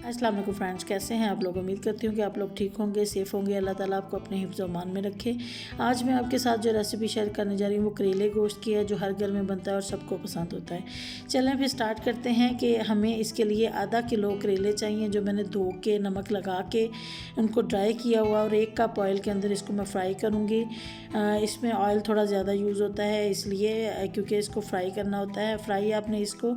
अस्सलाम वालेकुम फ्रेंड्स, कैसे हैं आप लोग। उम्मीद करती हूँ कि आप लोग ठीक होंगे, सेफ़ होंगे। अल्लाह ताला आपको अपने हिफ्ज़ और अमान में रखे। आज मैं आपके साथ जो रेसिपी शेयर करने जा रही हूँ वो करेले गोश्त की है, जो हर घर में बनता है और सबको पसंद होता है। चलें फिर स्टार्ट करते हैं कि हमें इसके लिए आधा किलो करेले चाहिए, जो मैंने धो के नमक लगा के उनको ड्राई किया हुआ, और 1 कप ऑयल के अंदर इसको मैं फ्राई करूँगी। इसमें ऑयल थोड़ा ज़्यादा यूज़ होता है इसलिए, क्योंकि इसको फ्राई करना होता है। फ्राई आपने इसको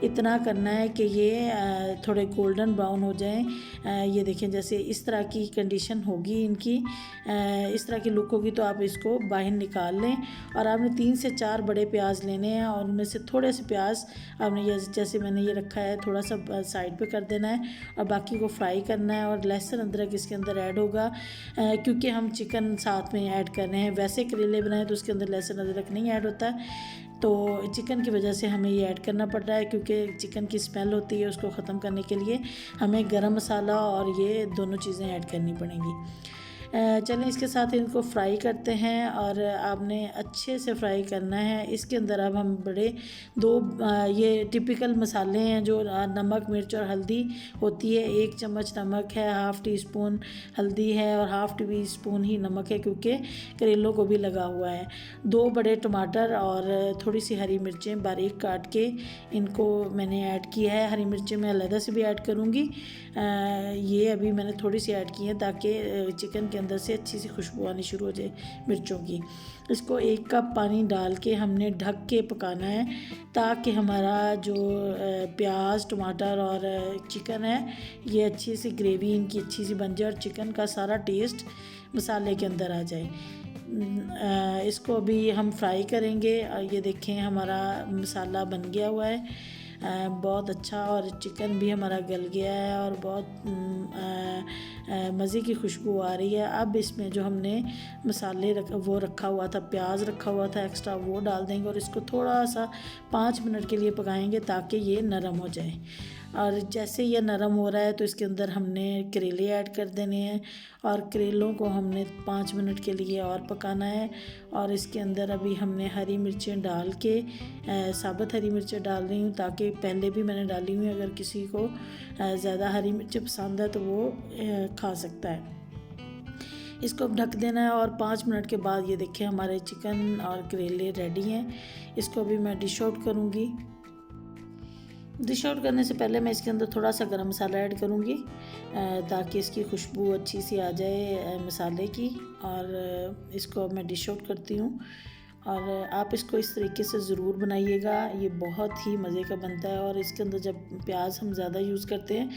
इतना करना है कि ये थोड़े गोल्डन ब्राउन हो जाएं। ये देखें, जैसे इस तरह की कंडीशन होगी इनकी, इस तरह की लुक होगी तो आप इसको बाहर निकाल लें। और आपने 3 से 4 बड़े प्याज लेने हैं, और उनमें से थोड़े से प्याज आपने जैसे मैंने ये रखा है थोड़ा सा साइड पे कर देना है, और बाकी को फ्राई करना है। और लहसुन अदरक इसके अंदर ऐड होगा, क्योंकि हम चिकन साथ में ऐड कर रहे हैं। वैसे करेले बनाए तो उसके अंदर लहसुन अदरक नहीं ऐड होता, तो चिकन की वजह से हमें ये ऐड करना पड़ रहा है, क्योंकि चिकन की स्मेल होती है, उसको ख़त्म करने के लिए हमें गरम मसाला और ये दोनों चीज़ें ऐड करनी पड़ेंगी। चलें इसके साथ इनको फ्राई करते हैं, और आपने अच्छे से फ्राई करना है। इसके अंदर अब हम बड़े 2 ये टिपिकल मसाले हैं जो नमक, मिर्च और हल्दी होती है। 1 चम्मच नमक है, ½ टी स्पून हल्दी है, और ½ टी स्पून ही नमक है, क्योंकि करेलों को भी लगा हुआ है। 2 बड़े टमाटर और थोड़ी सी हरी मिर्चें बारीक काट के इनको मैंने ऐड किया है। हरी मिर्चें मैं अलग से भी ऐड करूँगी, ये अभी मैंने थोड़ी सी ऐड की है ताकि चिकन के अंदर से अच्छी सी खुशबू आनी शुरू हो जाए मिर्चों की। इसको 1 कप पानी डाल के हमने ढक के पकाना है, ताकि हमारा जो प्याज, टमाटर और चिकन है ये अच्छी सी ग्रेवी इनकी अच्छी सी बन जाए, और चिकन का सारा टेस्ट मसाले के अंदर आ जाए। इसको अभी हम फ्राई करेंगे। ये देखें हमारा मसाला बन गया हुआ है बहुत अच्छा, और चिकन भी हमारा गल गया है, और बहुत मज़े की खुशबू आ रही है। अब इसमें जो हमने मसाले रखा हुआ था, प्याज रखा हुआ था एक्स्ट्रा, वो डाल देंगे, और इसको थोड़ा सा 5 मिनट के लिए पकाएंगे ताकि ये नरम हो जाए। और जैसे ये नरम हो रहा है तो इसके अंदर हमने करेले ऐड कर देने हैं, और करेलों को हमने 5 मिनट के लिए और पकाना है। और इसके अंदर अभी हमने हरी मिर्चें डाल के, साबुत हरी मिर्चें डाल रही हूँ, ताकि पहले भी मैंने डाली हुई, अगर किसी को ज़्यादा हरी मिर्चें पसंद है तो वो खा सकता है। इसको अब ढक देना है, और 5 मिनट के बाद ये देखिए हमारे चिकन और करेले रेडी हैं। इसको अभी मैं डिश आउट करूँगी। डिश आउट करने से पहले मैं इसके अंदर थोड़ा सा गरम मसाला ऐड करूँगी, ताकि इसकी खुशबू अच्छी सी आ जाए मसाले की। और इसको अब मैं डिश आउट करती हूँ, और आप इसको इस तरीके से ज़रूर बनाइएगा, ये बहुत ही मज़े का बनता है। और इसके अंदर जब प्याज हम ज़्यादा यूज़ करते हैं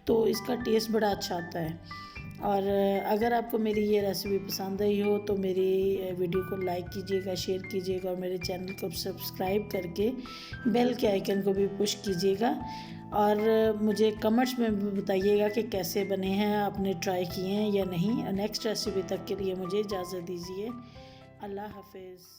तो इसका टेस्ट बड़ा अच्छा आता है। और अगर आपको मेरी ये रेसिपी पसंद आई हो तो मेरी वीडियो को लाइक कीजिएगा, शेयर कीजिएगा, और मेरे चैनल को सब्सक्राइब करके बेल के आइकन को भी पुश कीजिएगा। और मुझे कमेंट्स में भी बताइएगा कि कैसे बने हैं, आपने ट्राई किए हैं या नहीं। नेक्स्ट रेसिपी तक के लिए मुझे इजाज़त दीजिए। अल्लाह हाफिज़।